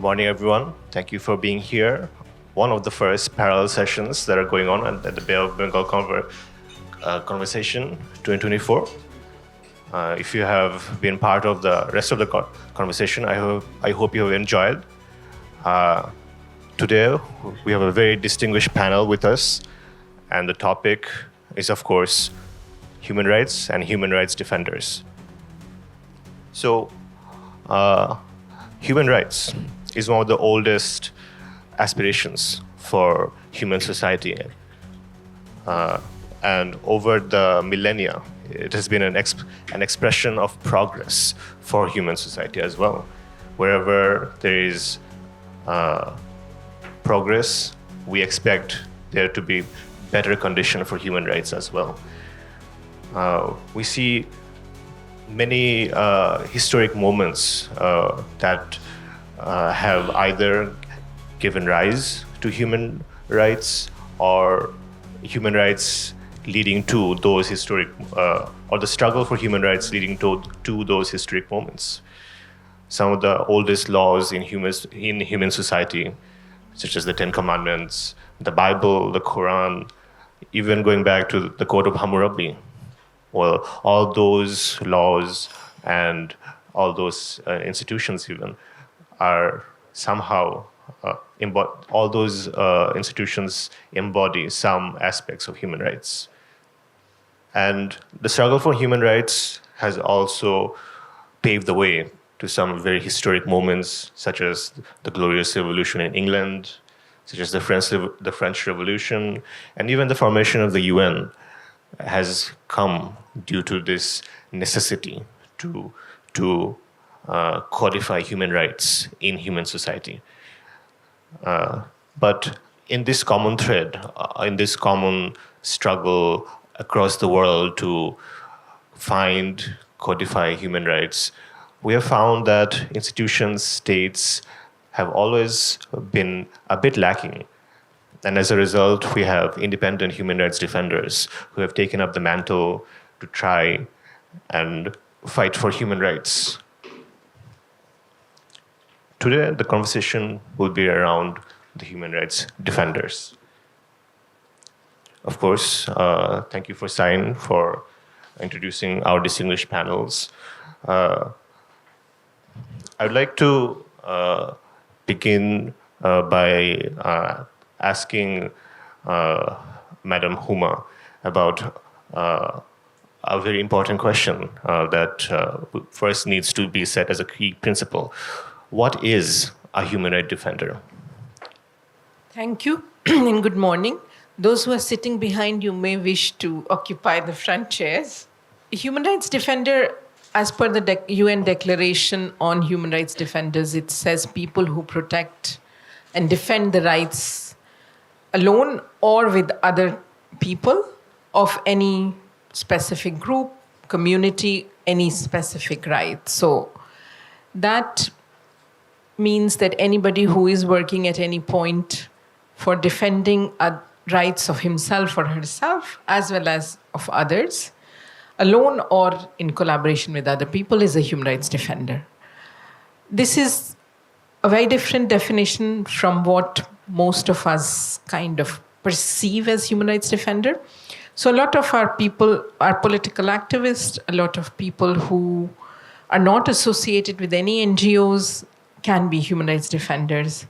Good morning, everyone. Thank you for being here. One of the first parallel sessions that are going on at the Bay of Bengal Conversation 2024. If you have been part of the rest of the conversation, I hope you have enjoyed. Today, we have a very distinguished panel with us, and the topic is, of course, human rights and human rights defenders. So, human rights is one of the oldest aspirations for human society. And over the millennia, it has been an expression of progress for human society as well. Wherever there is progress, we expect there to be better condition for human rights as well. We see many historic moments that have either given rise to human rights or human rights leading to those historic, or the struggle for human rights leading to those historic moments. Some of the oldest laws in human society, such as the Ten Commandments, the Bible, the Quran, even going back to the Code of Hammurabi. Well, all those laws and all those institutions even are somehow, all those institutions embody some aspects of human rights. And the struggle for human rights has also paved the way to some very historic moments, such as the Glorious Revolution in England, such as the French Revolution, and even the formation of the UN has come due to this necessity to codify human rights in human society. But in this common thread, in this common struggle across the world to find, codify human rights, we have found that institutions, states have always been a bit lacking. And as a result, we have independent human rights defenders who have taken up the mantle to try and fight for human rights. Today, the conversation will be around the human rights defenders. Of course, thank you for Sain for introducing our distinguished panels. I'd like to begin by asking Madam Huma about a very important question that first needs to be set as a key principle. What is a human rights defender? Thank you, and good morning. Those who are sitting behind you may wish to occupy the front chairs. A human rights defender, as per the UN Declaration on Human Rights Defenders, it says people who protect and defend the rights alone or with other people of any specific group, community, any specific right. So that means that anybody who is working at any point for defending rights of himself or herself, as well as of others, alone or in collaboration with other people, is a human rights defender. This is a very different definition from what most of us kind of perceive as human rights defender. So a lot of our people are political activists, a lot of people who are not associated with any NGOs can be human rights defenders.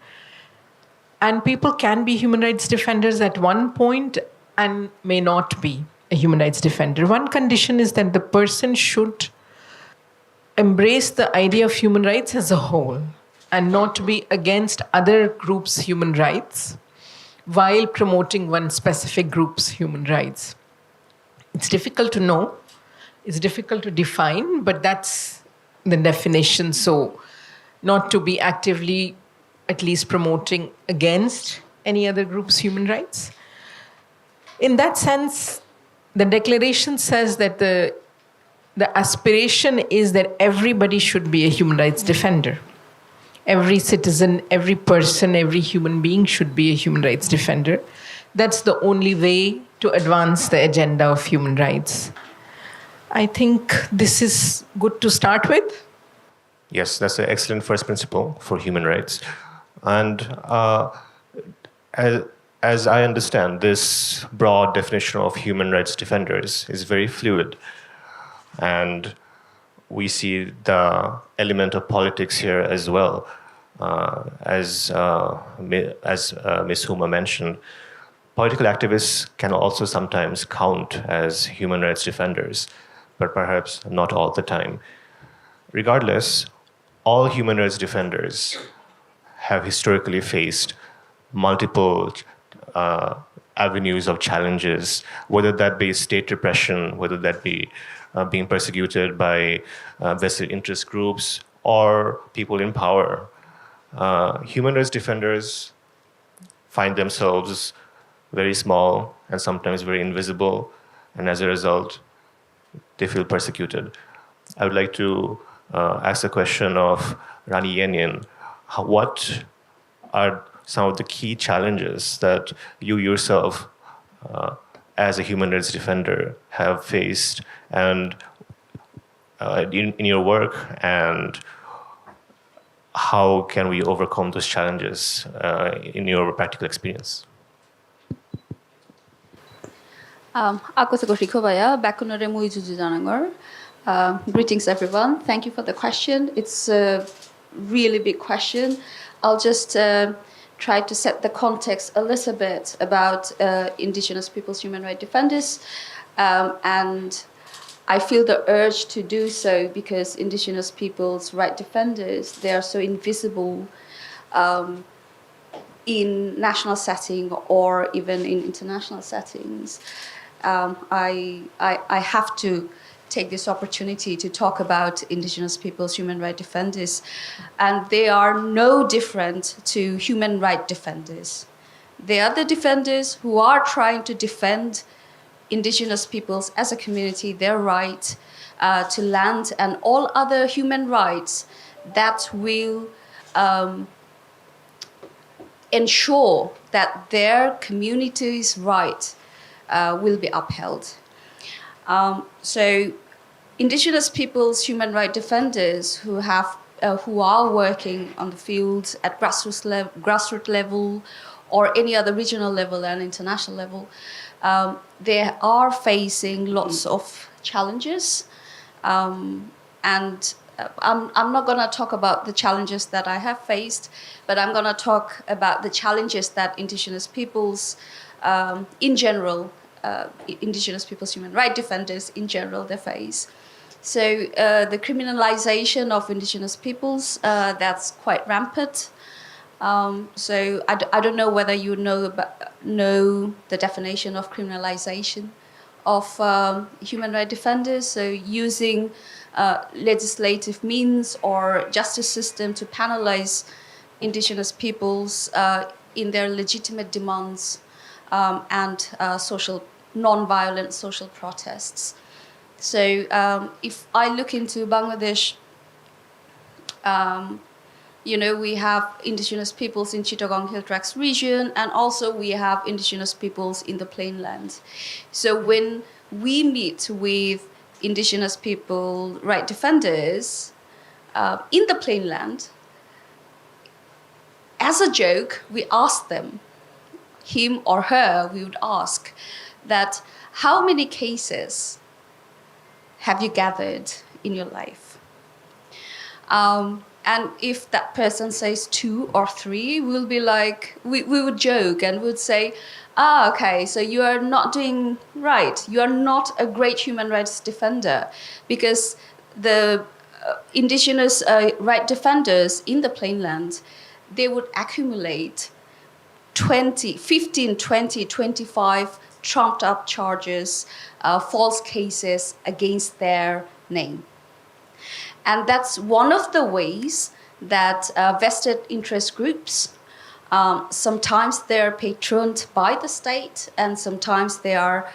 And people can be human rights defenders at one point and may not be a human rights defender. One condition is that the person should embrace the idea of human rights as a whole and not be against other groups' human rights while promoting one specific group's human rights. It's difficult to know, it's difficult to define, but that's the definition. So not to be actively at least promoting against any other group's human rights. In that sense, the declaration says that the aspiration is that everybody should be a human rights defender. Every citizen, every person, every human being should be a human rights defender. That's the only way to advance the agenda of human rights. I think this is good to start with. Yes, that's an excellent first principle for human rights. And as, as I understand, this broad definition of human rights defenders is very fluid. And we see the element of politics here as well. As Ms. Huma mentioned, political activists can also sometimes count as human rights defenders, but perhaps not all the time. Regardless, all human rights defenders have historically faced multiple avenues of challenges, whether that be state repression, whether that be being persecuted by vested interest groups or people in power. Human rights defenders find themselves very small and sometimes very invisible, and as a result, they feel persecuted. I would like to ask the question of Rani Yenyin. What are some of the key challenges that you yourself, as a human rights defender, have faced and in your work, and how can we overcome those challenges in your practical experience? Greetings, everyone. Thank you for the question. It's a really big question. I'll just try to set the context a little bit about indigenous peoples' human rights defenders. And I feel the urge to do so because indigenous peoples' rights defenders, they are so invisible in national setting or even in international settings. I have to take this opportunity to talk about indigenous peoples' human rights defenders, and they are no different to human rights defenders. They are the defenders who are trying to defend indigenous peoples as a community, their right to land and all other human rights that will ensure that their community's right will be upheld. So indigenous peoples' human rights defenders who are working on the field at grassroots level or any other regional level and international level, they are facing lots of challenges. And I'm not going to talk about the challenges that I have faced, but I'm going to talk about the challenges that indigenous peoples in general, indigenous peoples' human rights defenders in general, they face. So the criminalization of indigenous peoples, that's quite rampant. So I don't know whether you know the definition of criminalization of human rights defenders. So using legislative means or justice system to penalize indigenous peoples in their legitimate demands and non-violent social protests. So if I look into Bangladesh, we have indigenous peoples in Chittagong Hill Tracts region, and also we have indigenous peoples in the plainland. So when we meet with indigenous people right defenders in the plainland, as a joke, we ask them, him or her, we would ask that how many cases have you gathered in your life? And if that person says 2 or 3, we'll be like, we would joke and would say, okay, so you are not doing right. You are not a great human rights defender, because the indigenous right defenders in the plainland, they would accumulate 15, 20, 25 trumped up charges, false cases against their name. And that's one of the ways that vested interest groups, sometimes they're patroned by the state, and sometimes they are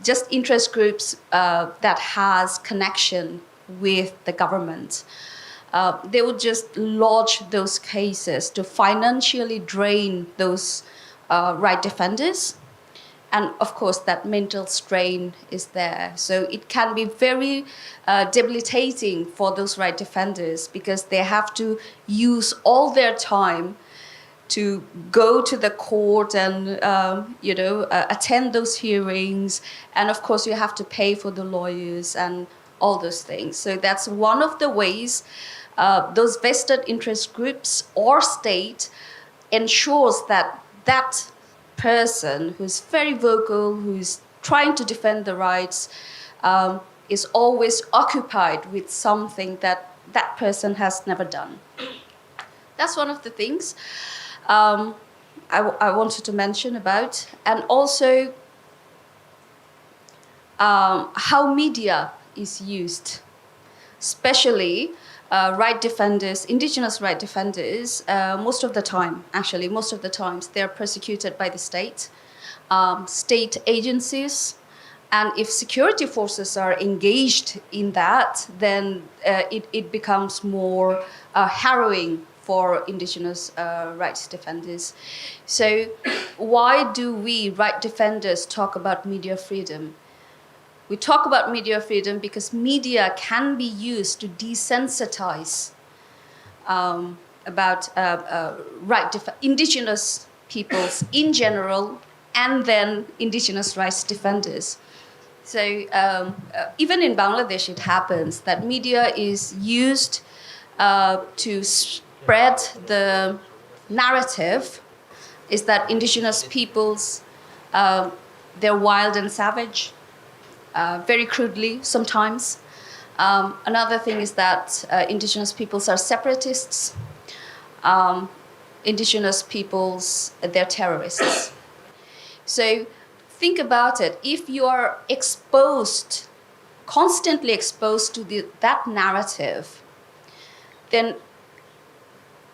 just interest groups that has connection with the government. They would just lodge those cases to financially drain those right defenders. And of course, that mental strain is there. So it can be very debilitating for those right defenders because they have to use all their time to go to the court and attend those hearings, and of course you have to pay for the lawyers and all those things. So that's one of the ways those vested interest groups or state ensures that that person who's very vocal, who's trying to defend the rights, is always occupied with something that that person has never done. That's one of the things I wanted to mention about. And also how media is used, especially right defenders, indigenous right defenders. Most of the times, they're persecuted by the state, state agencies. And if security forces are engaged in that, then it becomes more harrowing for indigenous rights defenders. So why do we, right defenders, talk about media freedom? We talk about media freedom because media can be used to desensitize about indigenous peoples in general, and then indigenous rights defenders. So even in Bangladesh, it happens that media is used to spread the narrative is that indigenous peoples, they're wild and savage, very crudely sometimes. Another thing is that indigenous peoples are separatists. Indigenous peoples, they're terrorists. So think about it. If you are constantly exposed to that narrative, then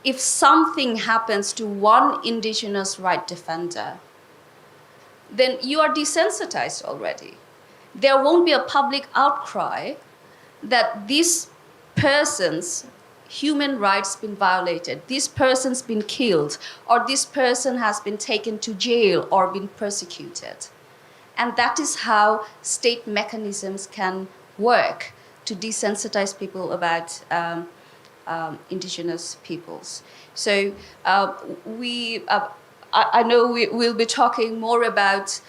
if something happens to one indigenous right defender, then you are desensitized already. There won't be a public outcry that this person's human rights been violated, this person's been killed, or this person has been taken to jail or been persecuted. And that is how state mechanisms can work to desensitize people about indigenous peoples. So I know we'll be talking more about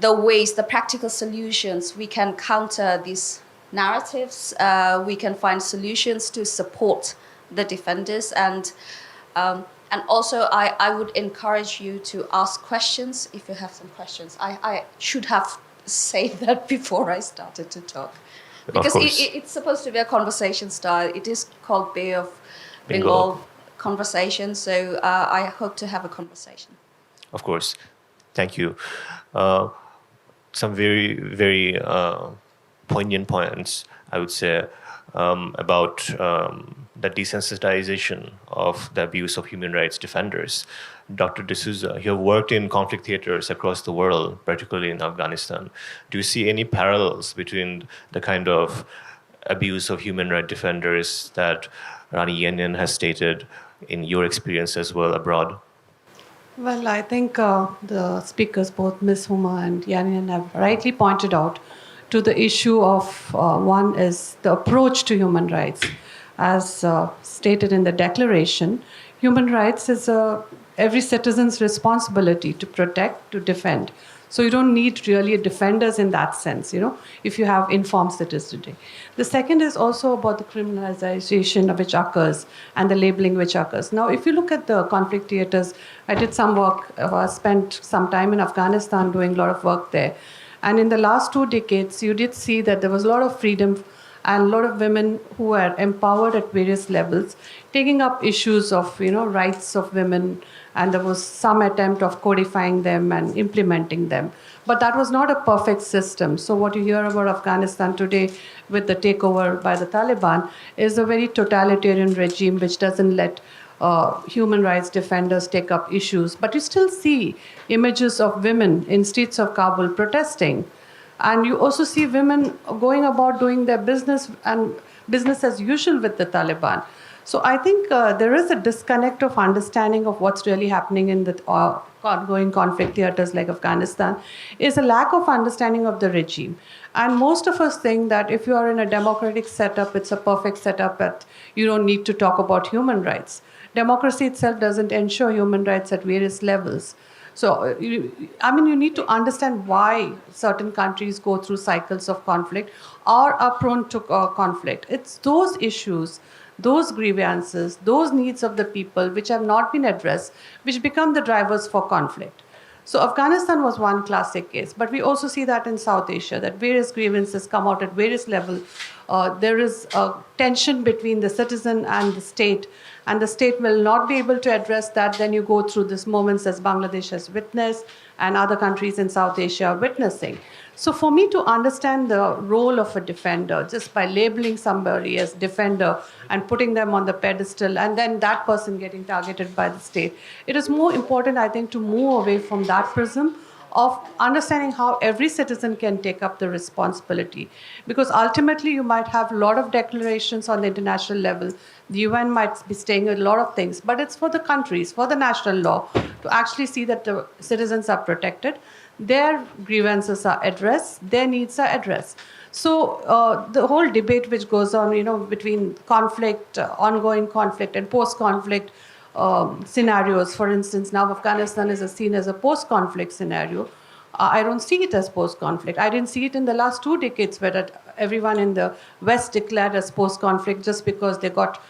the practical solutions we can counter these narratives. We can find solutions to support the defenders, and also I would encourage you to ask questions if you have some questions. I should have said that before I started to talk, because it's supposed to be a conversation style. It is called Bay of Bengal conversation, so I hope to have a conversation. Of course. Thank you. Some very, very poignant points, I would say, about the desensitization of the abuse of human rights defenders. Dr. D'Souza, you have worked in conflict theaters across the world, particularly in Afghanistan. Do you see any parallels between the kind of abuse of human rights defenders that Rani Yen has stated in your experience as well abroad? Well, I think the speakers, both Ms. Huma and Yanin, have rightly pointed out to the issue of one is the approach to human rights. As stated in the declaration, human rights is every citizen's responsibility to protect, to defend. So you don't need really defenders in that sense, if you have informed citizens today. The second is also about the criminalization of which occurs and the labeling which occurs. Now, if you look at the conflict theaters, I did some work, spent some time in Afghanistan doing a lot of work there. And in the last 2 decades, you did see that there was a lot of freedom and a lot of women who were empowered at various levels, taking up issues of, rights of women, and there was some attempt of codifying them and implementing them. But that was not a perfect system. So what you hear about Afghanistan today with the takeover by the Taliban is a very totalitarian regime which doesn't let human rights defenders take up issues. But you still see images of women in streets of Kabul protesting. And you also see women going about doing their business and business as usual with the Taliban. So I think there is a disconnect of understanding of what's really happening in the ongoing conflict theaters like Afghanistan, is a lack of understanding of the regime. And most of us think that if you are in a democratic setup, it's a perfect setup that you don't need to talk about human rights. Democracy itself doesn't ensure human rights at various levels. So, you need to understand why certain countries go through cycles of conflict or are prone to conflict. It's those issues, those grievances, those needs of the people which have not been addressed, which become the drivers for conflict. So Afghanistan was one classic case, but we also see that in South Asia, that various grievances come out at various levels. There is a tension between the citizen and the state will not be able to address that. Then you go through these moments as Bangladesh has witnessed and other countries in South Asia are witnessing. So for me to understand the role of a defender, just by labeling somebody as defender and putting them on the pedestal and then that person getting targeted by the state, it is more important, I think, to move away from that prism of understanding how every citizen can take up the responsibility. Because ultimately you might have a lot of declarations on the international level. The UN might be saying a lot of things, but it's for the countries, for the national law, to actually see that the citizens are protected, their grievances are addressed, their needs are addressed. So the whole debate which goes on, between conflict, ongoing conflict and post-conflict scenarios. For instance, now Afghanistan is seen as a post-conflict scenario. I don't see it as post-conflict. I didn't see it in the last 2 decades where everyone in the West declared as post-conflict just because they got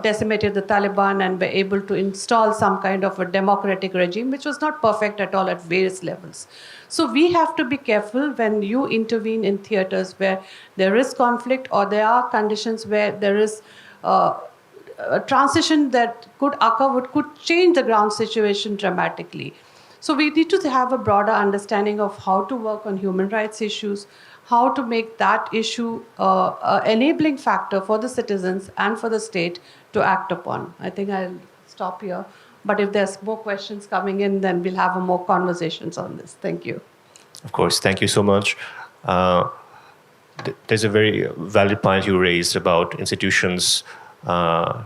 decimated the Taliban and were able to install some kind of a democratic regime, which was not perfect at all at various levels. So we have to be careful when you intervene in theaters where there is conflict or there are conditions where there is a transition that could occur, could change the ground situation dramatically. So we need to have a broader understanding of how to work on human rights issues, how to make that issue an enabling factor for the citizens and for the state to act upon. I think I'll stop here. But if there's more questions coming in, then we'll have more conversations on this. Thank you. Of course, thank you so much. There's a very valid point you raised about institutions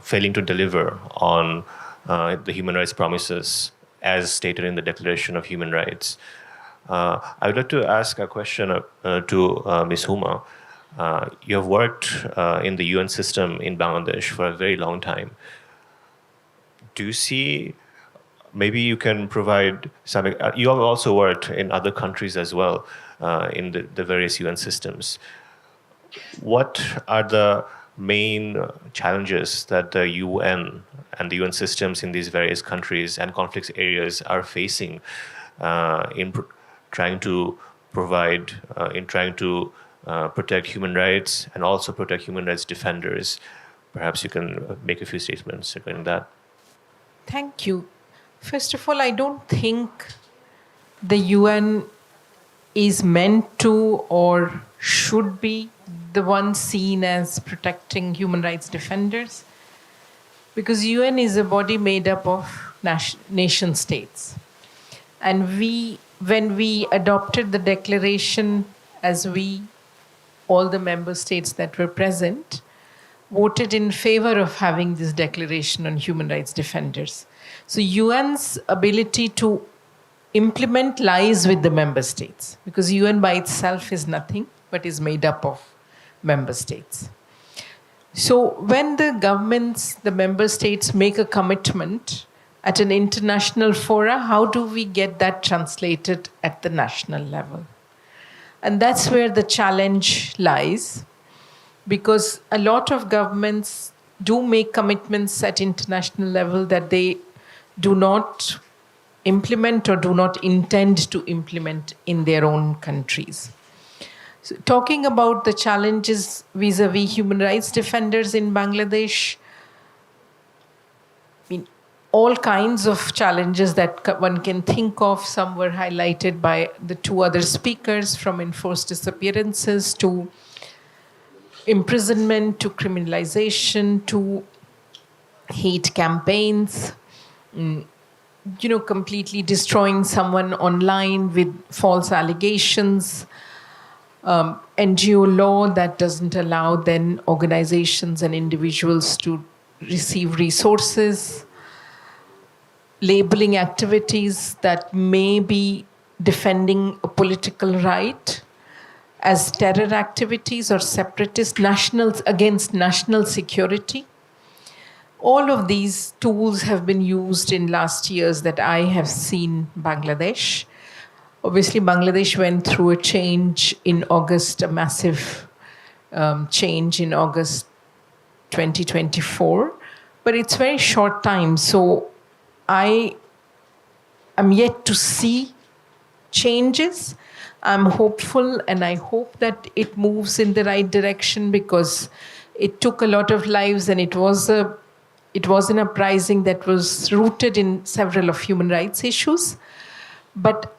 failing to deliver on the human rights promises as stated in the Declaration of Human Rights. I would like to ask a question to Ms. Huma. You have worked in the UN system in Bangladesh for a very long time. Do you see, maybe you can provide some, you have also worked in other countries as well, in the various UN systems. What are the main challenges that the UN and the UN systems in these various countries and conflict areas are facing in trying to provide, in trying to protect human rights and also protect human rights defenders? Perhaps you can make a few statements regarding that. Thank you. First of all, I don't think the UN is meant to or should be the one seen as protecting human rights defenders, because UN is a body made up of nation states. And when we adopted the declaration, all the member states that were present, voted in favor of having this declaration on human rights defenders. So UN's ability to implement lies with the member states, because UN by itself is nothing but is made up of member states. So when the governments, the member states make a commitment at an international fora, how do we get that translated at the national level? And that's where the challenge lies, because a lot of governments do make commitments at international level that they do not implement or do not intend to implement in their own countries. So talking about the challenges vis-a-vis human rights defenders in Bangladesh, all kinds of challenges that one can think of. Some were highlighted by the two other speakers, from enforced disappearances to imprisonment to criminalization to hate campaigns, completely destroying someone online with false allegations, NGO law that doesn't allow then organizations and individuals to receive resources, labeling activities that may be defending a political right as terror activities or separatist nationals against national security. All of these tools have been used in last years that I have seen Bangladesh. Obviously, Bangladesh went through a change in August, a massive change in August 2024, but it's very short time. So I am yet to see changes. I'm hopeful, and I hope that it moves in the right direction, because it took a lot of lives, and it was an uprising that was rooted in several of human rights issues. But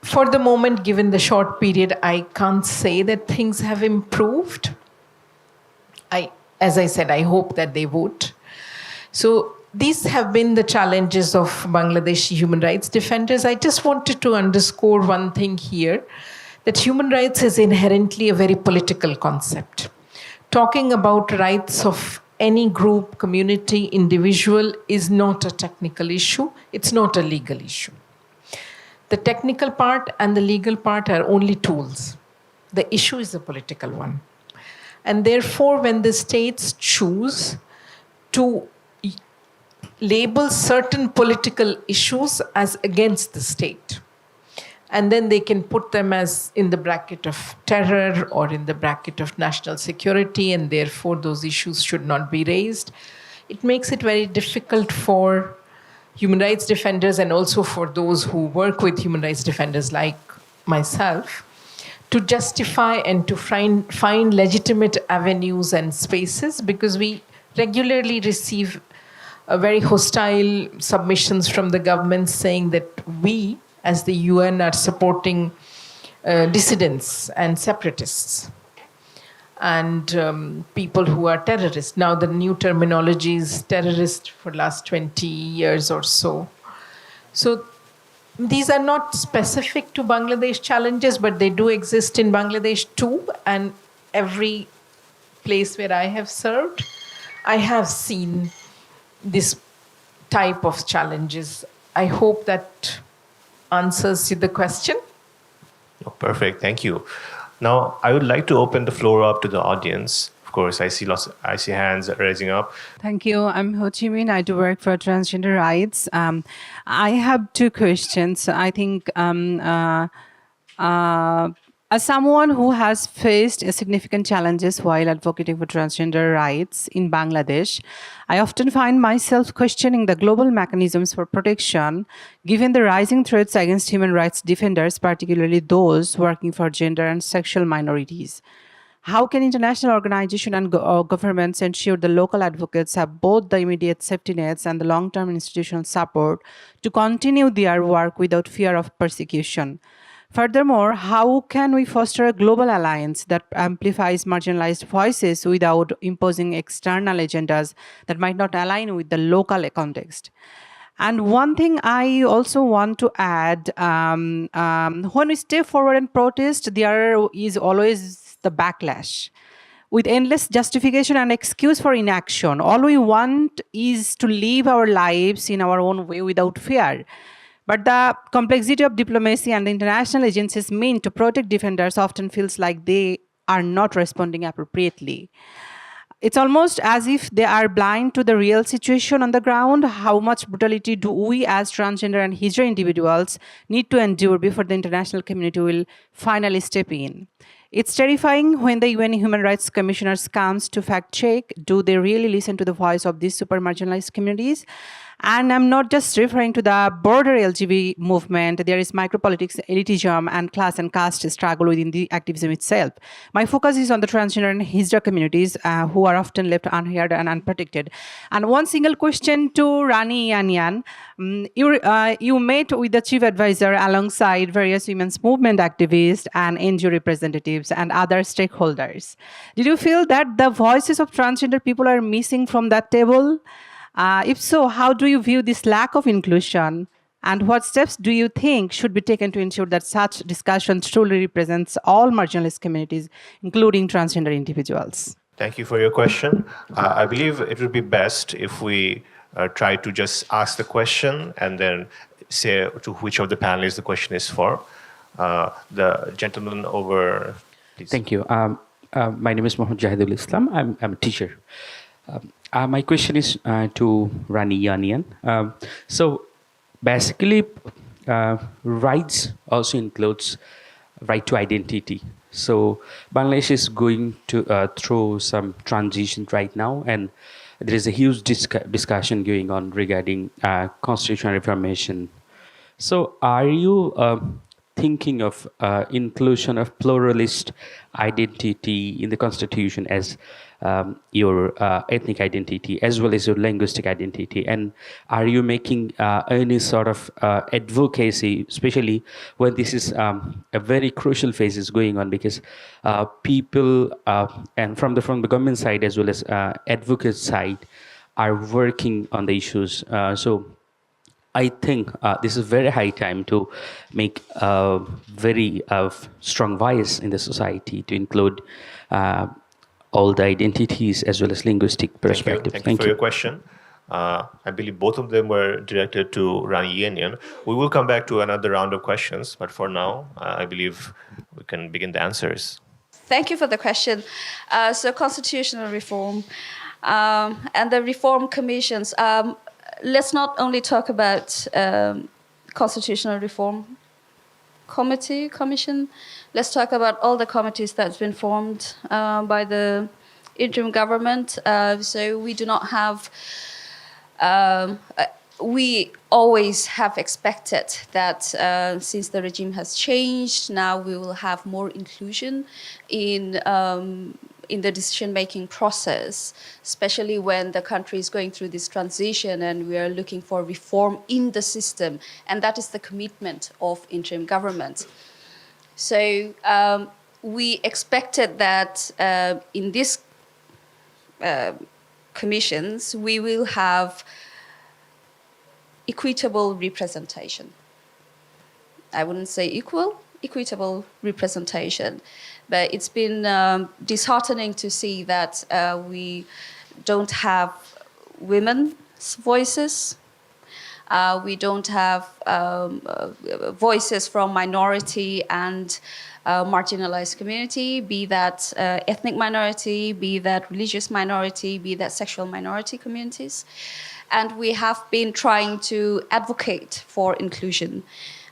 for the moment, given the short period, I can't say that things have improved. As I said, I hope that they would. So these have been the challenges of Bangladeshi human rights defenders. I just wanted to underscore one thing here, that human rights is inherently a very political concept. Talking about rights of any group, community, individual is not a technical issue. It's not a legal issue. The technical part and the legal part are only tools. The issue is a political one. And therefore, when the states choose to label certain political issues as against the state, and then they can put them as in the bracket of terror or in the bracket of national security, and therefore those issues should not be raised, it makes it very difficult for human rights defenders, and also for those who work with human rights defenders like myself, to justify and to find legitimate avenues and spaces, because we regularly receive very hostile submissions from the government saying that we, as the UN, are supporting dissidents and separatists and people who are terrorists. Now the new terminology is terrorist for the last 20 years or so. So these are not specific to Bangladesh challenges, but they do exist in Bangladesh too. And every place where I have served, I have seen this type of challenges. I hope that answers the question. Oh, perfect, thank you. Now, I would like to open the floor up to the audience. Of course, I see hands raising up. Thank you. I'm Ho Chi Minh. I do work for transgender rights. I have two questions. I think as someone who has faced significant challenges while advocating for transgender rights in Bangladesh, I often find myself questioning the global mechanisms for protection, given the rising threats against human rights defenders, particularly those working for gender and sexual minorities. How can international organizations and governments ensure the local advocates have both the immediate safety nets and the long-term institutional support to continue their work without fear of persecution? Furthermore, how can we foster a global alliance that amplifies marginalized voices without imposing external agendas that might not align with the local context? And one thing I also want to add, when we step forward and protest, there is always the backlash. With endless justification and excuse for inaction, all we want is to live our lives in our own way without fear. But the complexity of diplomacy and the international agencies meant to protect defenders often feels like they are not responding appropriately. It's almost as if they are blind to the real situation on the ground. How much brutality do we as transgender and Hijra individuals need to endure before the international community will finally step in? It's terrifying when the UN Human Rights Commissioners comes to fact check. Do they really listen to the voice of these super marginalized communities? And I'm not just referring to the broader LGBT movement. There is micropolitics, elitism, and class and caste struggle within the activism itself. My focus is on the transgender and Hijra communities who are often left unheard and unprotected. And one single question to Rani Yanyan. You met with the chief advisor alongside various women's movement activists and NGO representatives and other stakeholders. Did you feel that the voices of transgender people are missing from that table? If so, how do you view this lack of inclusion? And what steps do you think should be taken to ensure that such discussion truly represents all marginalized communities, including transgender individuals? Thank you for your question. I believe it would be best if we try to just ask the question and then say to which of the panelists the question is for. The gentleman over, please. Thank you. My name is Mohammad Jahidul Islam. I'm a teacher. My question is to Rani Yanian. So basically, rights also includes right to identity. So Bangladesh is going to through some transition right now, and there is a huge discussion going on regarding constitutional reformation. So are you thinking of inclusion of pluralist identity in the constitution as your ethnic identity as well as your linguistic identity? And are you making any sort of advocacy, especially when this is a very crucial phase is going on, because people and from the government side as well as advocate side are working on the issues. So I think this is very high time to make a very strong voice in the society to include all the identities as well as linguistic perspectives. Thank you for your question. I believe both of them were directed to Rani Yanian. We will come back to another round of questions, but for now, I believe we can begin the answers. Thank you for the question. So constitutional reform and the reform commissions. Let's not only talk about constitutional reform commission. Let's talk about all the committees that's been formed by the interim government. So we do not have. We always have expected that since the regime has changed, now we will have more inclusion in the decision-making process, especially when the country is going through this transition and we are looking for reform in the system. And that is the commitment of interim government. So we expected that in these commissions, we will have equitable representation. I wouldn't say equal, equitable representation. But it's been disheartening to see that we don't have women's voices. We don't have voices from minority and marginalized community, be that ethnic minority, be that religious minority, be that sexual minority communities. And we have been trying to advocate for inclusion.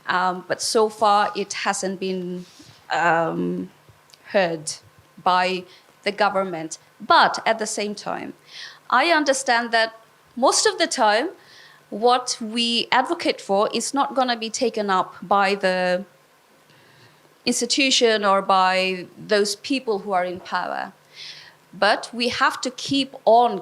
But so far, it hasn't been heard by the government. But at the same time, I understand that most of the time, what we advocate for is not going to be taken up by the institution or by those people who are in power. But we have to keep on,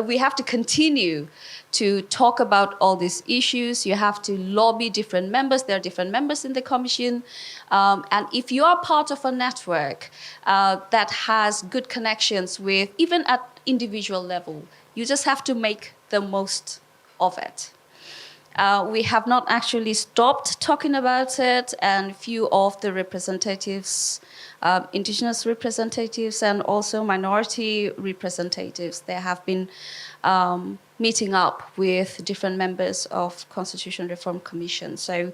we have to continue to talk about all these issues. You have to lobby different members. There are different members in the commission. And if you are part of a network that has good connections with, even at individual level, you just have to make the most of it. We have not actually stopped talking about it, and few of the representatives, indigenous representatives and also minority representatives, they have been meeting up with different members of Constitution Reform Commission. So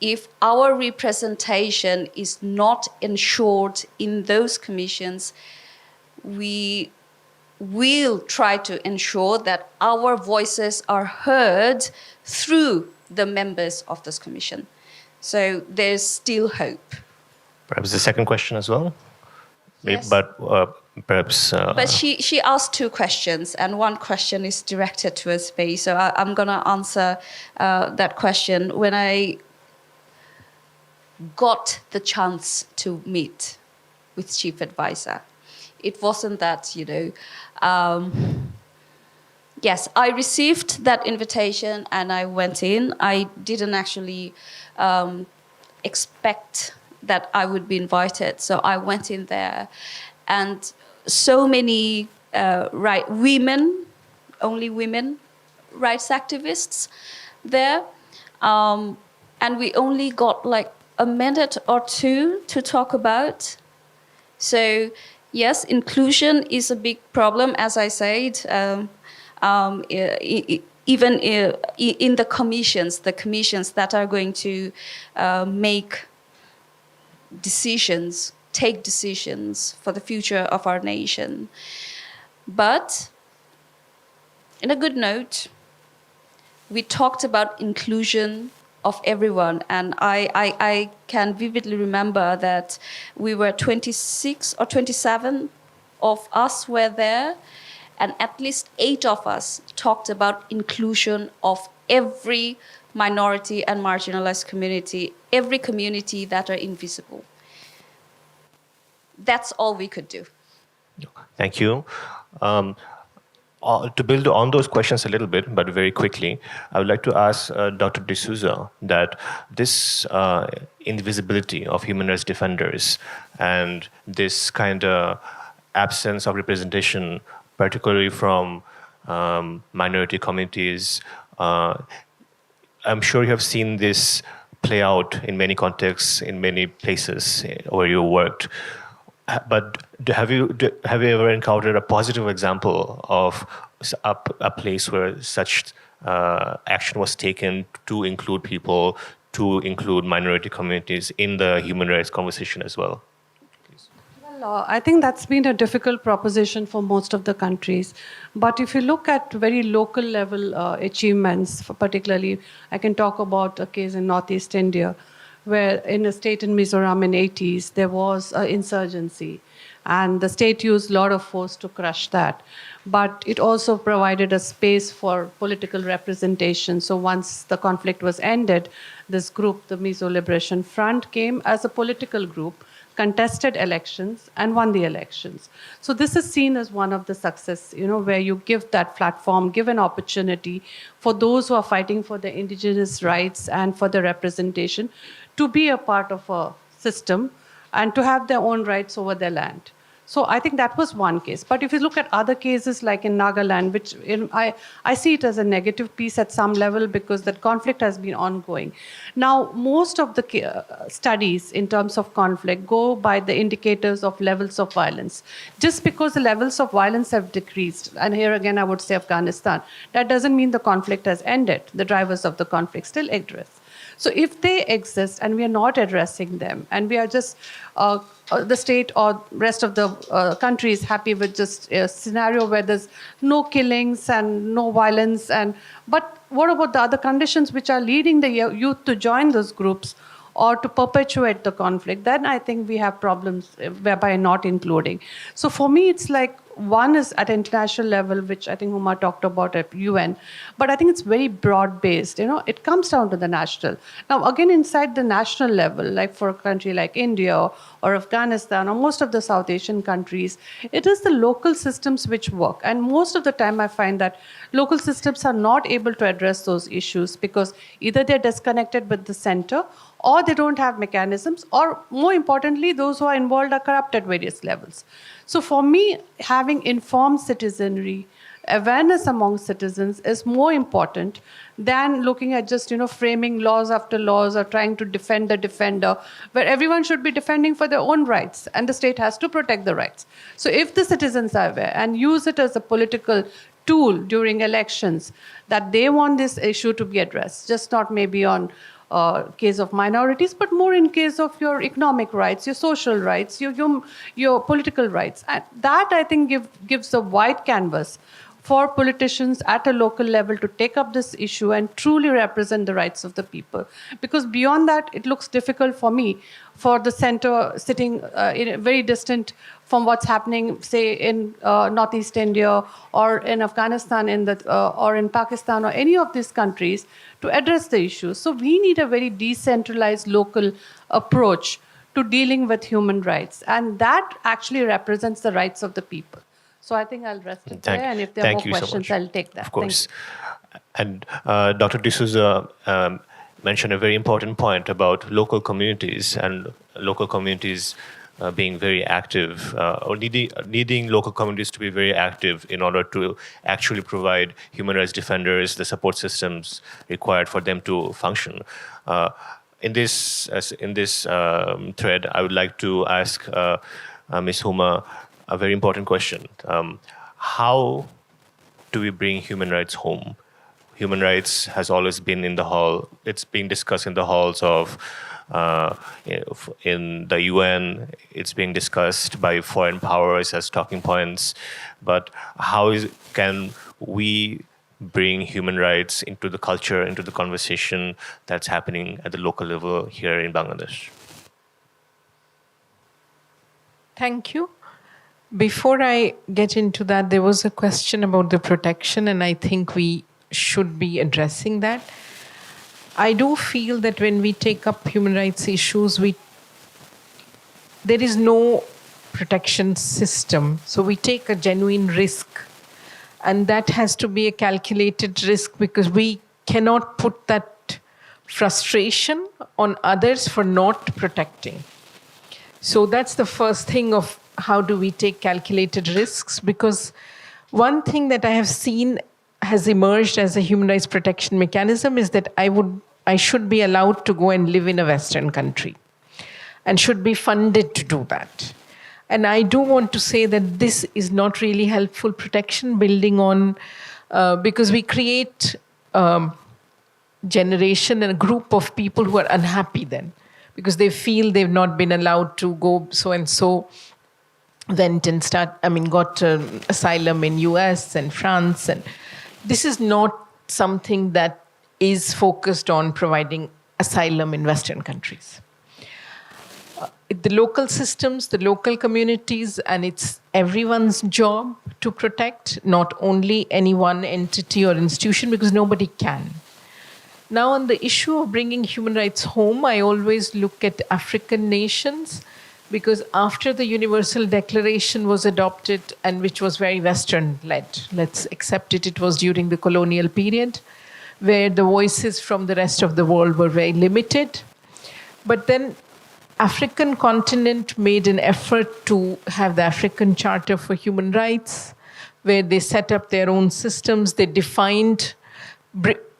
if our representation is not ensured in those commissions, we will try to ensure that our voices are heard through the members of this commission. So there's still hope. Perhaps the second question as well? Yes. But perhaps... But she asked two questions, and one question is directed towards me. So I'm going to answer that question. When I got the chance to meet with Chief Advisor, it wasn't that, yes, I received that invitation and I went in. I didn't actually expect that I would be invited. So I went in there, and so many women, only women rights activists there. And we only got like a minute or two to talk about So, yes, inclusion is a big problem, as I said. Even in the commissions that are going to make decisions, take decisions for the future of our nation. But in a good note, we talked about inclusion of everyone, and I can vividly remember that we were 26 or 27 of us were there, and at least 8 of us talked about inclusion of every minority and marginalized community, every community that are invisible. That's all we could do. Thank you. To build on those questions a little bit, but very quickly, I would like to ask Dr. D'Souza that this invisibility of human rights defenders and this kind of absence of representation, particularly from minority communities, I'm sure you have seen this play out in many contexts, in many places where you worked. But have you ever encountered a positive example of a place where such action was taken to include people, to include minority communities in the human rights conversation as well? Well, I think that's been a difficult proposition for most of the countries. But if you look at very local level achievements, particularly, I can talk about a case in Northeast India, where in a state in Mizoram in 80s, there was an insurgency. And the state used a lot of force to crush that. But it also provided a space for political representation. So once the conflict was ended, this group, the Mizo Liberation Front, came as a political group, contested elections, and won the elections. So this is seen as one of the success, where you give that platform, give an opportunity for those who are fighting for the indigenous rights and for the representation to be a part of a system and to have their own rights over their land. So I think that was one case. But if you look at other cases like in Nagaland, which I see it as a negative piece at some level because that conflict has been ongoing. Now, most of the studies in terms of conflict go by the indicators of levels of violence. Just because the levels of violence have decreased, and here again I would say Afghanistan, that doesn't mean the conflict has ended. The drivers of the conflict still exist. So if they exist and we are not addressing them, and we are just, the state or rest of the country is happy with just a scenario where there's no killings and no violence, but what about the other conditions which are leading the youth to join those groups or to perpetuate the conflict? Then I think we have problems by not including. So for me, it's like one is at international level, which I think Huma talked about at UN, but I think it's very broad-based. It comes down to the national. Now, again, inside the national level, like for a country like India or Afghanistan or most of the South Asian countries, it is the local systems which work. And most of the time, I find that local systems are not able to address those issues because either they're disconnected with the center or they don't have mechanisms, or more importantly, those who are involved are corrupt at various levels. So for me, having informed citizenry, awareness among citizens is more important than looking at just, framing laws after laws or trying to defend the defender, where everyone should be defending for their own rights and the state has to protect the rights. So if the citizens are aware and use it as a political tool during elections, that they want this issue to be addressed, just not maybe on case of minorities, but more in case of your economic rights, your social rights, your political rights. And that, I think, gives a wide canvas for politicians at a local level to take up this issue and truly represent the rights of the people. Because beyond that, it looks difficult for me, for the center sitting very distant from what's happening, say, in Northeast India or in Afghanistan or in Pakistan or any of these countries, to address the issues. So we need a very decentralized local approach to dealing with human rights. And that actually represents the rights of the people. So I think I'll rest it there. And if there are more questions, I'll take that. Of course. And Dr. D'Souza mentioned a very important point about local communities and local communities being very active, or needing local communities to be very active in order to actually provide human rights defenders the support systems required for them to function. In this thread, I would like to ask Ms. Huma, a very important question. How do we bring human rights home? Human rights has always been in the hall. It's being discussed in the halls of, in the UN. It's being discussed by foreign powers as talking points. But can we bring human rights into the culture, into the conversation that's happening at the local level here in Bangladesh? Thank you. Before I get into that, there was a question about the protection, and I think we should be addressing that. I do feel that when we take up human rights issues, there is no protection system. So we take a genuine risk. And that has to be a calculated risk because we cannot put that frustration on others for not protecting. So that's the first thing of how do we take calculated risks, because one thing that I have seen has emerged as a human rights protection mechanism is that I should be allowed to go and live in a Western country and should be funded to do that. And I do want to say that this is not really helpful protection building on, because we create generation and a group of people who are unhappy then, because they feel they've not been allowed to go so-and-so went and got asylum in US and France. And this is not something that is focused on providing asylum in Western countries. The local systems, the local communities, and it's everyone's job to protect, not only any one entity or institution, because nobody can. Now, on the issue of bringing human rights home, I always look at African nations, because after the Universal Declaration was adopted, and which was very Western-led, let's accept it, it was during the colonial period, where the voices from the rest of the world were very limited. But then African continent made an effort to have the African Charter for Human Rights, where they set up their own systems. They defined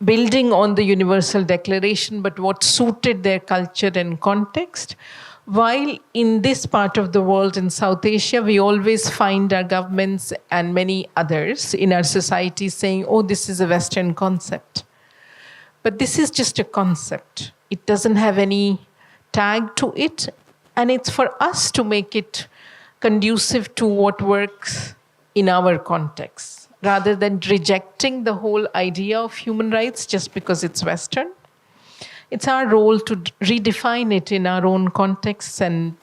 building on the Universal Declaration, but what suited their culture and context. While in this part of the world, in South Asia, we always find our governments and many others in our society saying, oh, this is a Western concept. But this is just a concept. It doesn't have any tag to it, and it's for us to make it conducive to what works in our context, rather than rejecting the whole idea of human rights just because it's Western. It's our role to redefine it in our own contexts and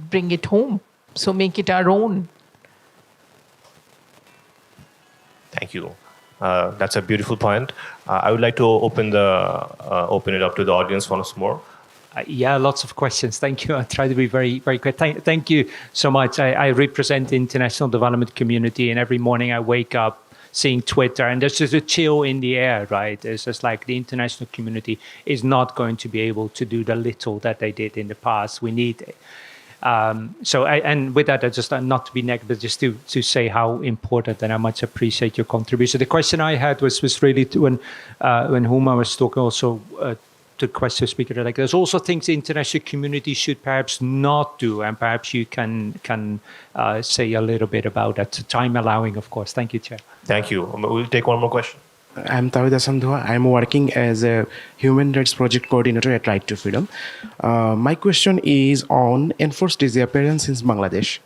bring it home, so make it our own. Thank you. That's a beautiful point. I would like to open it up to the audience once more. Yeah, lots of questions. Thank you. I'll try to be very, very quick. Thank you so much. I represent the international development community, and every morning I wake up seeing Twitter, and there's just a chill in the air, right? It's just like the international community is not going to be able to do the little that they did in the past. We need it. And with that, I just not to be negative, just to say how important and how much appreciate your contribution. The question I had was really to when Huma was talking also to question speaker, like there's also things the international community should perhaps not do, and perhaps you can say a little bit about that, time allowing, of course. Thank you, Chair. Thank you. We'll take one more question. I'm Tawhid Hassan Dua. I'm working as a human rights project coordinator at Right to Freedom. My question is on enforced disappearance in Bangladesh.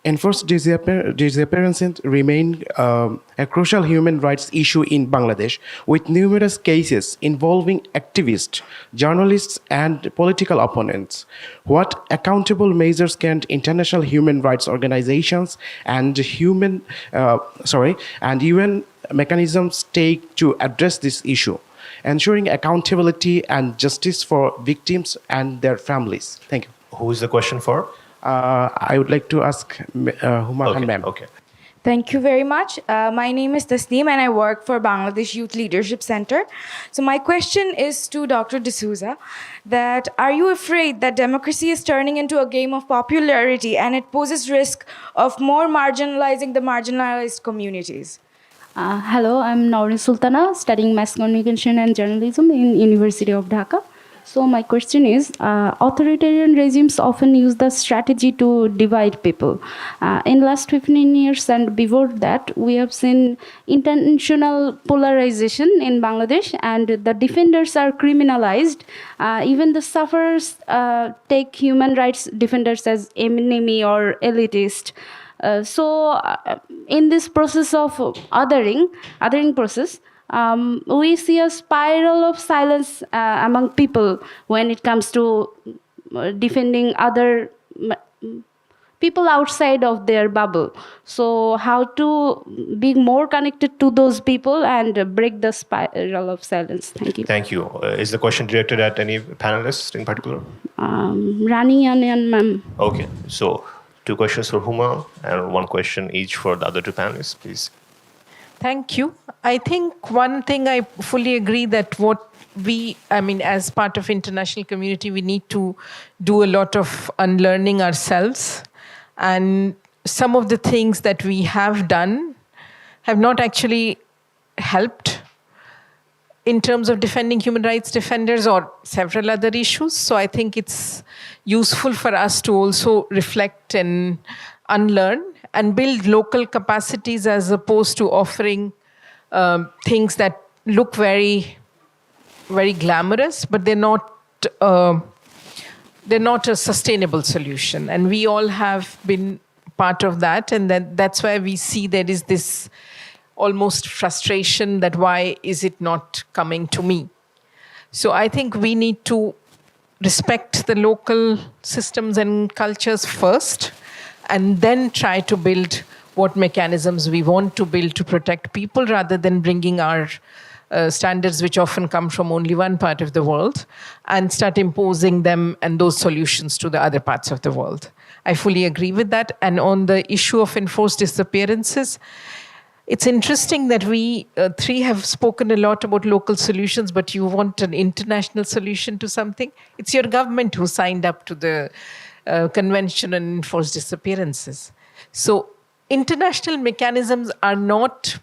Enforced disappearances remain a crucial human rights issue in Bangladesh, with numerous cases involving activists, journalists, and political opponents. What accountable measures can international human rights organizations and UN mechanisms take to address this issue, ensuring accountability and justice for victims and their families? Thank you. Who is the question for? I would like to ask Huma Khan ma'am. Okay. Thank you very much. My name is Tasneem and I work for Bangladesh Youth Leadership Center. So my question is to Dr. D'Souza, that are you afraid that democracy is turning into a game of popularity and it poses risk of more marginalizing the marginalized communities? Hello, I'm Naurin Sultana, studying mass communication and journalism in University of Dhaka. So my question is, authoritarian regimes often use the strategy to divide people. In last 15 years and before that, we have seen intentional polarization in Bangladesh, and the defenders are criminalized. Even the sufferers take human rights defenders as enemy or elitist. In this process of othering process, we see a spiral of silence among people when it comes to defending other people outside of their bubble. So, how to be more connected to those people and break the spiral of silence? Thank you. Thank you. Is the question directed at any panelists in particular? Rani Anian, ma'am. Okay, so 2 questions for Huma and 1 question each for the other 2 panelists, please. Thank you. I think one thing I fully agree that as part of international community, we need to do a lot of unlearning ourselves. And some of the things that we have done have not actually helped in terms of defending human rights defenders or several other issues. So I think it's useful for us to also reflect and unlearn and build local capacities as opposed to offering things that look very, very glamorous, but they're not a sustainable solution. And we all have been part of that, and that's why we see there is this almost frustration that why is it not coming to me? So I think we need to respect the local systems and cultures first, and then try to build what mechanisms we want to build to protect people rather than bringing our standards, which often come from only one part of the world, and start imposing them and those solutions to the other parts of the world. I fully agree with that. And on the issue of enforced disappearances, it's interesting that we 3 have spoken a lot about local solutions, but you want an international solution to something. It's your government who signed up to the Convention on Enforced Disappearances. So international mechanisms are not,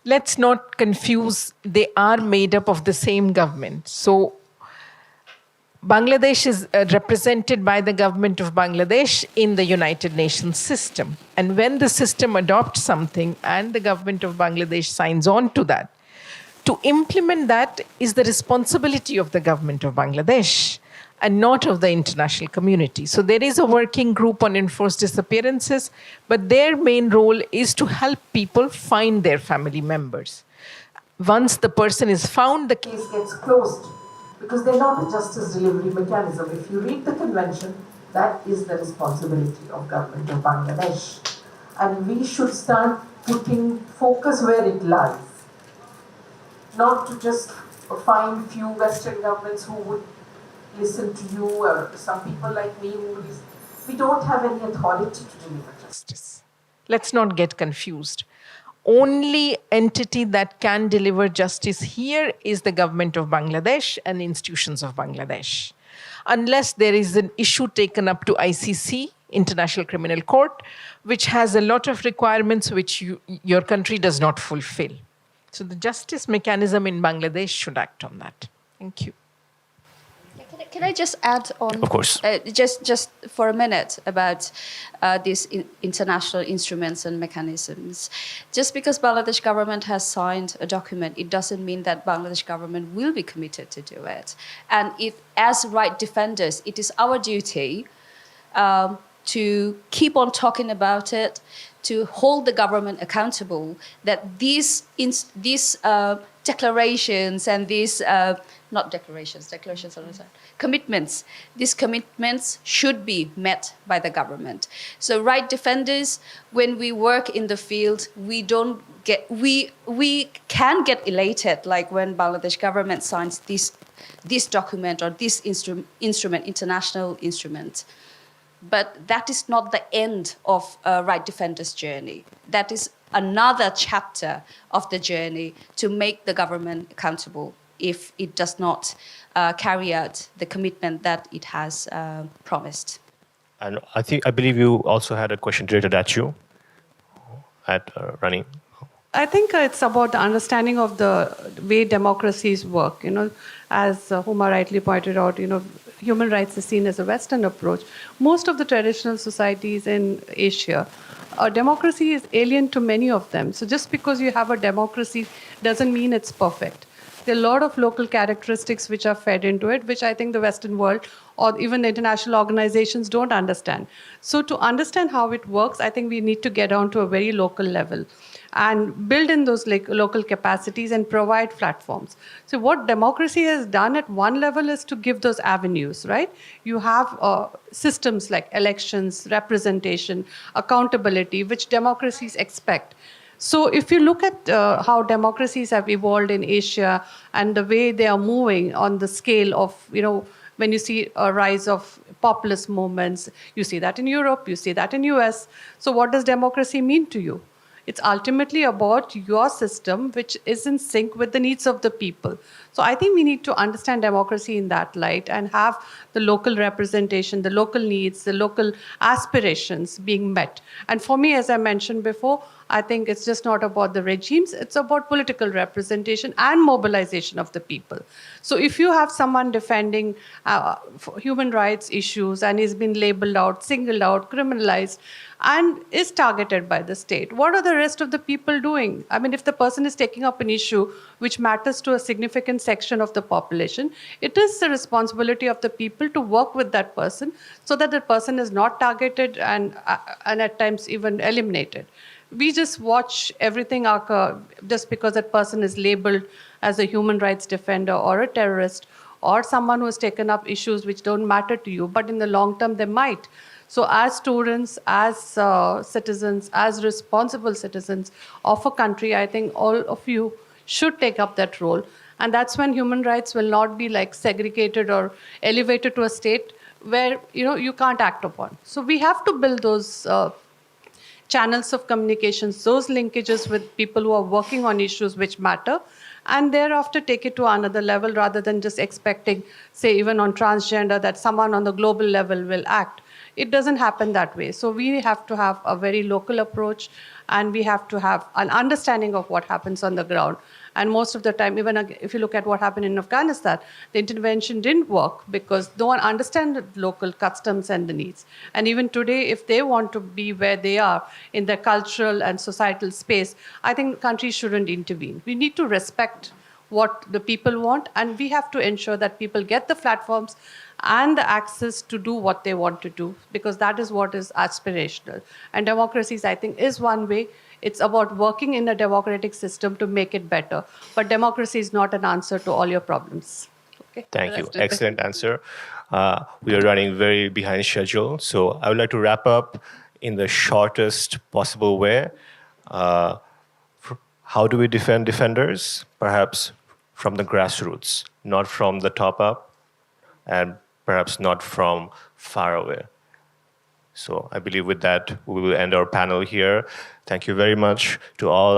let's not confuse, they are made up of the same government. So Bangladesh is represented by the government of Bangladesh in the United Nations system. And when the system adopts something and the government of Bangladesh signs on to that, to implement that is the responsibility of the government of Bangladesh and not of the international community. So there is a working group on enforced disappearances, but their main role is to help people find their family members. Once the person is found, the case gets closed, because they're not a justice delivery mechanism. If you read the convention, that is the responsibility of government of Bangladesh. And we should start putting focus where it lies. Not to just find few Western governments who would listen to you, or some people like me who would listen. We don't have any authority to deliver justice. Let's not get confused. Only entity that can deliver justice here is the government of Bangladesh and institutions of Bangladesh. Unless there is an issue taken up to ICC, International Criminal Court, which has a lot of requirements which your country does not fulfill. So the justice mechanism in Bangladesh should act on that. Thank you. Can I just add on? Of course. Just for a minute about these international instruments and mechanisms. Just because Bangladesh government has signed a document, it doesn't mean that Bangladesh government will be committed to do it. And as right defenders, it is our duty to keep on talking about it, to hold the government accountable, that these declarations and these commitments. These commitments should be met by the government. So right defenders, when we work in the field, we can get elated, like when Bangladesh government signs this document or this instrument, international instrument. But that is not the end of right defenders' journey. That is another chapter of the journey to make the government accountable if it does not carry out the commitment that it has promised. And I believe you also had a question directed at you, at Rani. I think it's about the understanding of the way democracies work. As Huma rightly pointed out, human rights is seen as a Western approach. Most of the traditional societies in Asia, democracy is alien to many of them. So just because you have a democracy doesn't mean it's perfect. There are a lot of local characteristics which are fed into it, which I think the Western world or even the international organizations don't understand. So to understand how it works, I think we need to get down to a very local level and build in those local capacities and provide platforms. So what democracy has done at one level is to give those avenues, right? You have systems like elections, representation, accountability, which democracies expect. So if you look at how democracies have evolved in Asia and the way they are moving on the scale of, when you see a rise of populist movements, you see that in Europe, you see that in US. So what does democracy mean to you? It's ultimately about your system, which is in sync with the needs of the people. So I think we need to understand democracy in that light and have the local representation, the local needs, the local aspirations being met. And for me, as I mentioned before, I think it's just not about the regimes, it's about political representation and mobilization of the people. So if you have someone defending human rights issues and is being labeled out, singled out, criminalized, and is targeted by the state, what are the rest of the people doing? I mean, if the person is taking up an issue which matters to a significant section of the population, it is the responsibility of the people to work with that person so that the person is not targeted and at times even eliminated. We just watch everything occur just because that person is labeled as a human rights defender or a terrorist or someone who has taken up issues which don't matter to you, but in the long term they might. So as students, as citizens, as responsible citizens of a country, I think all of you should take up that role. And that's when human rights will not be like segregated or elevated to a state where you can't act upon. So we have to build those channels of communications, those linkages with people who are working on issues which matter, and thereafter take it to another level rather than just expecting, say, even on transgender, that someone on the global level will act. It doesn't happen that way. So we have to have a very local approach, and we have to have an understanding of what happens on the ground. And most of the time, even if you look at what happened in Afghanistan, the intervention didn't work because no one understood local customs and the needs. And even today, if they want to be where they are in their cultural and societal space, I think countries shouldn't intervene. We need to respect what the people want, and we have to ensure that people get the platforms and the access to do what they want to do, because that is what is aspirational. And democracies, I think, is one way. It's about working in a democratic system to make it better. But democracy is not an answer to all your problems. Okay? Thank you. Excellent answer. We are running very behind schedule, so I would like to wrap up in the shortest possible way. How do we defend defenders? Perhaps from the grassroots, not from the top up, and perhaps not from far away. So I believe with that, we will end our panel here. Thank you very much to all